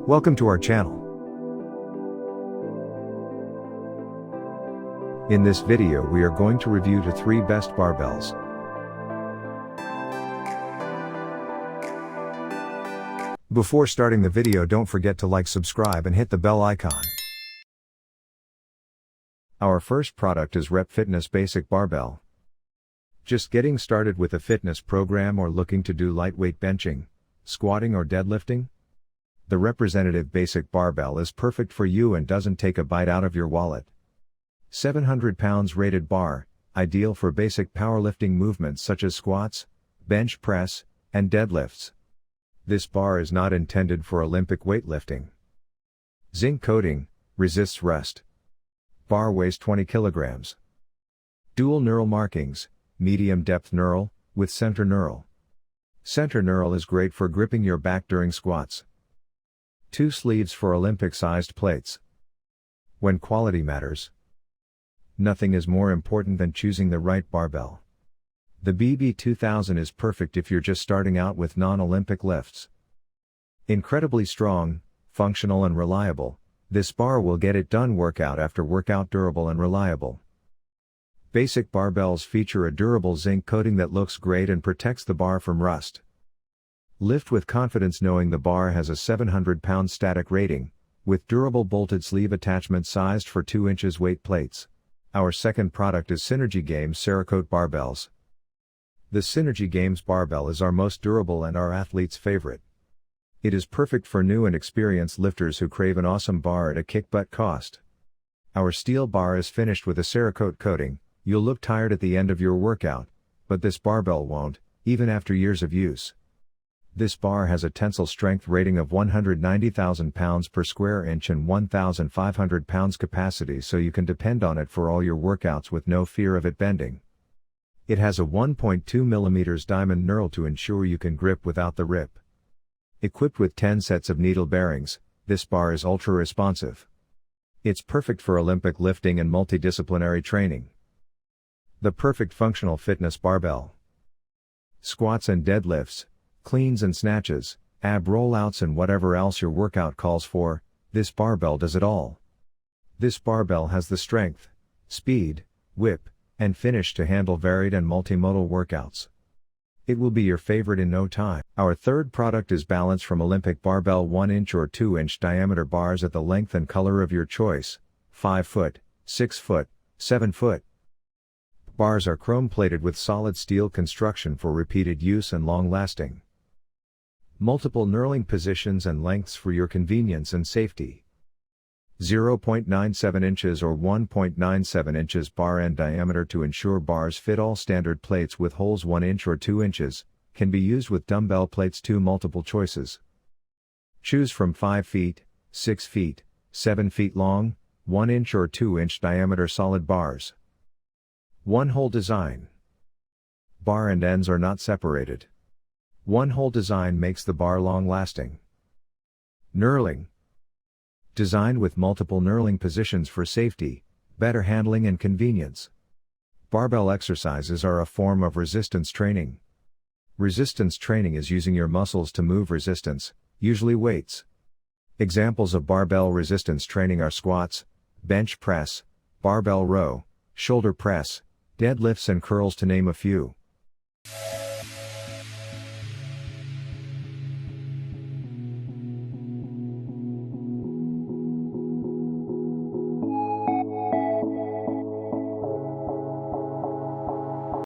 Welcome to our channel. In this video we are going to review the 3 best barbells. Before starting the video, don't forget to like, subscribe and hit the bell icon. Our first product is Rep Fitness Basic Barbell. Just getting started with a fitness program or looking to do lightweight benching, squatting or deadlifting? The representative basic barbell is perfect for you and doesn't take a bite out of your wallet. 700 pounds rated bar, ideal for basic powerlifting movements such as squats, bench press, and deadlifts. This bar is not intended for Olympic weightlifting. Zinc coating, resists rust. Bar weighs 20 kilograms. Dual knurl markings, medium depth knurl, with center knurl. Center knurl is great for gripping your back during squats. 2 sleeves for Olympic-sized plates. When quality matters, nothing is more important than choosing the right barbell. The BB2000 is perfect if you're just starting out with non-Olympic lifts. Incredibly strong, functional and reliable, this bar will get it done workout after workout, durable and reliable. Basic barbells feature a durable zinc coating that looks great and protects the bar from rust. Lift with confidence knowing the bar has a 700-pound static rating, with durable bolted sleeve attachment sized for 2 inches weight plates. Our second product is Synergy Games Cerakote Barbells. The Synergy Games barbell is our most durable and our athletes' favorite. It is perfect for new and experienced lifters who crave an awesome bar at a kick-butt cost. Our steel bar is finished with a Cerakote coating. You'll look tired at the end of your workout, but this barbell won't, even after years of use. This bar has a tensile strength rating of 190,000 pounds per square inch and 1,500 pounds capacity, so you can depend on it for all your workouts with no fear of it bending. It has a 1.2 mm diamond knurl to ensure you can grip without the rip. Equipped with 10 sets of needle bearings, this bar is ultra responsive. It's perfect for Olympic lifting and multidisciplinary training. The perfect functional fitness barbell. Squats and deadlifts, cleans and snatches, ab rollouts and whatever else your workout calls for, this barbell does it all. This barbell has the strength, speed, whip, and finish to handle varied and multimodal workouts. It will be your favorite in no time. Our third product is Balance from Olympic Barbell 1-inch or 2-inch diameter bars at the length and color of your choice, 5 foot, 6 foot, 7 foot. Bars are chrome-plated with solid steel construction for repeated use and long-lasting. Multiple knurling positions and lengths for your convenience and safety. 0.97 inches or 1.97 inches bar end diameter to ensure bars fit all standard plates with holes 1 inch or 2 inches, can be used with dumbbell plates too. Multiple choices. Choose from 5 feet, 6 feet, 7 feet long, 1 inch or 2 inch diameter solid bars. One-hole design. Bar and ends are not separated. One-hole design makes the bar long-lasting. Knurling. Designed with multiple knurling positions for safety, better handling and convenience. Barbell exercises are a form of resistance training. Resistance training is using your muscles to move resistance, usually weights. Examples of barbell resistance training are squats, bench press, barbell row, shoulder press, deadlifts and curls, to name a few.